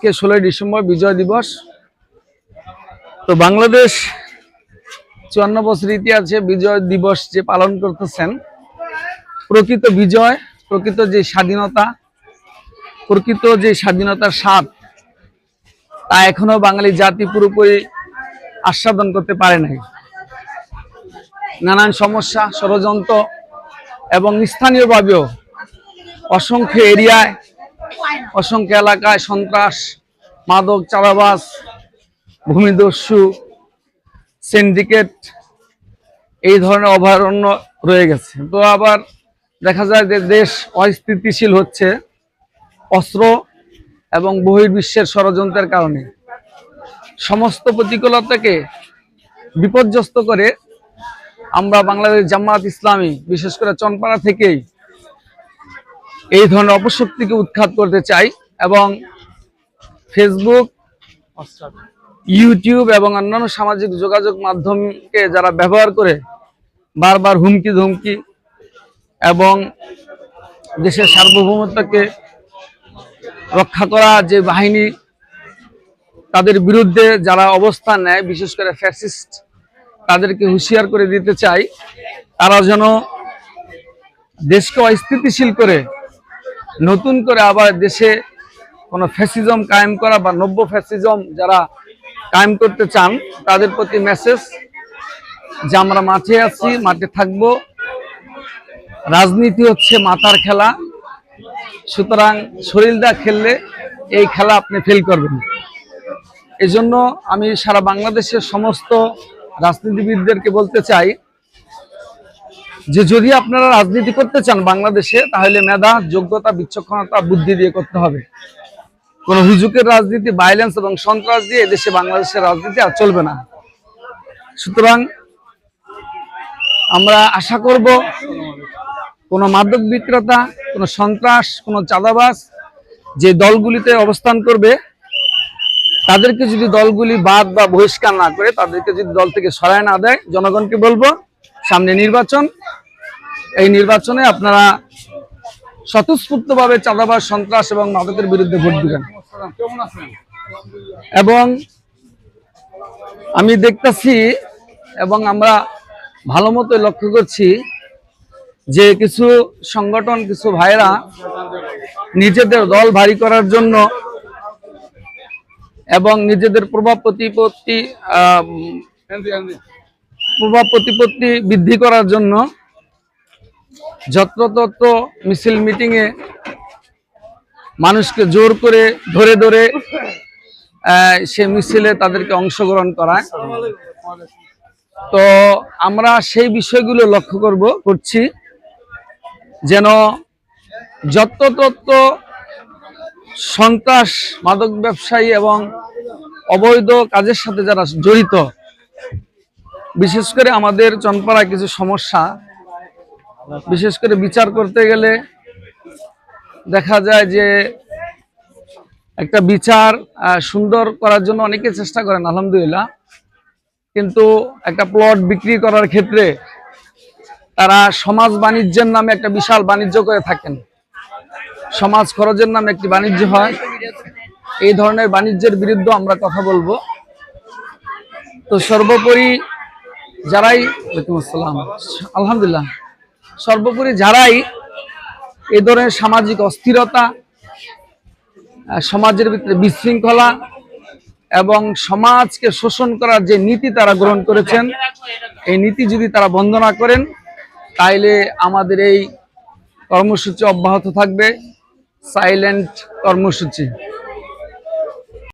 के 16 ডিসেম্বর বিজয় দিবস। তো বাংলাদেশ 54 বছর ইতিহাসে বিজয় দিবস যে পালন করতেছেন, প্রকৃত বিজয়, প্রকৃত যে স্বাধীনতা, প্রকৃত যে স্বাধীনতার স্বাদ তা এখনো বাঙালি জাতি পুরোপুরি আস্বাদন করতে পারে নাই। নানান সমস্যা, ষড়যন্ত্র এবং স্থানীয়ভাবেও অসংখ্য এরিয়ায়, অসংখ্য এলাকায় সন্ত্রাস, মাদক, চাঁদাবাজ, ভূমিদস্যু, সিন্ডিকেট এই ধরনের অভয়ারণ্য রয়ে গেছে। তো আবার দেখা যায় যে দেশ অস্থিতিশীল হচ্ছে অস্ত্র এবং বহির্বিশ্বের ষড়যন্ত্রের কারণে। সমস্ত প্রতিকূলতাকে বিপর্যস্ত করে আমরা বাংলাদেশ জামায়াত ইসলামী, বিশেষ করে চনপাড়া থেকেই এই ধরনের অপশক্তিকে উৎখাত করতে চাই এবং ফেসবুক, ইউটিউব এবং অন্যান্য সামাজিক যোগাযোগ মাধ্যমকে যারা ব্যবহার করে বারবার হুমকি ধমকি এবং দেশের সার্বভৌমত্বকে রক্ষা করা যে বাহিনী, তাদের বিরুদ্ধে যারা অবস্থান নেয়, বিশেষ করে ফ্যাসিস্ট, তাদেরকে হুঁশিয়ার করে দিতে চাই তারা যেন দেশকে অস্থিতিশীল করে নতুন করে আবার দেশে কোনো ফ্যাসিজম কায়েম করা বা নব্য ফ্যাসিজম যারা কায়েম করতে চান তাদের প্রতি মেসেজ যে আমরা মাঠে আছি, মাঠে থাকব। রাজনীতি হচ্ছে মাথার খেলা, সুতরাং শরীরটা খেললে এই খেলা আপনি ফেল করবেন। এই জন্য আমি সারা বাংলাদেশের সমস্ত রাজনীতিবিদদেরকে বলতে চাই যে যদি আপনারা রাজনীতি করতে চান বাংলাদেশে, তাহলে মেধা, যোগ্যতা, বিচক্ষণতা, বুদ্ধি দিয়ে করতে হবে। কোনো হুজুকের রাজনীতি, ভায়োলেন্স এবং সন্ত্রাস দিয়ে এদেশে বাংলাদেশের রাজনীতি আর চলবে না। সুতরাং আমরা আশা করব কোনো মাদক বিক্রেতা, কোনো সন্ত্রাস, কোনো চাঁদাবাজ যে দলগুলিতে অবস্থান করবে তাদেরকে যদি দলগুলি বাদ বা বহিষ্কার না করে, তাদেরকে যদি দল থেকে সরায় না দেয়, জনগণকে বলবো সামনে নির্বাচন, এই নির্বাচনে আপনারা স্বতঃস্ফূর্তভাবে চাঁদাবাজ, সন্ত্রাস এবং মাদকের বিরুদ্ধে ভোট দিবেন। এবং আমি দেখতেছি এবং আমরা ভালো মতো লক্ষ্য করছি যে কিছু সংগঠন, কিছু ভাইরা নিজেদের দল ভারী করার জন্য এবং নিজেদের প্রভাব প্রতিপত্তি বৃদ্ধি করার জন্য যত্রতত্র মিছিল মিটিংয়ে মানুষকে জোর করে ধরে ধরে সে মিছিলে তাদেরকে অংশগ্রহণ করায়। তো আমরা সেই বিষয়গুলো লক্ষ্য করছি যেন যত্রতত্র সন্ত্রাস, মাদক ব্যবসায়ী এবং অবৈধ কাজের সাথে যারা জড়িত, বিশেষ করে আমাদের চনপাড়ায় কিছু সমস্যা, বিশেষ করে বিচার করতে গেলে দেখা যায় যে একটা বিচার সুন্দর করার জন্য অনেকে চেষ্টা করেন আলহামদুলিল্লাহ, কিন্তু একটা প্লট বিক্রি করার ক্ষেত্রে তারা সমাজ বাণিজ্যের নামে একটা বিশাল বাণিজ্য করে থাকেন। সমাজ খরচের নামে একটি বাণিজ্য হয়। এই ধরনের বাণিজ্যের বিরুদ্ধে আমরা কথা বলবো। তো সর্বোপরি যারাই, আলহামদুলিল্লাহ, সর্বোপরি যারাই এই ধরনের সামাজিক অস্থিরতা, সমাজের ভিতরে বিশৃঙ্খলা এবং সমাজকে শোষণ করার যে নীতি তারা গ্রহণ করেছেন, এই নীতি যদি তারা বন্ধ না করেন তাইলে আমাদের এই কর্মসূচি অব্যাহত থাকবে, সাইলেন্ট কর্মসূচি।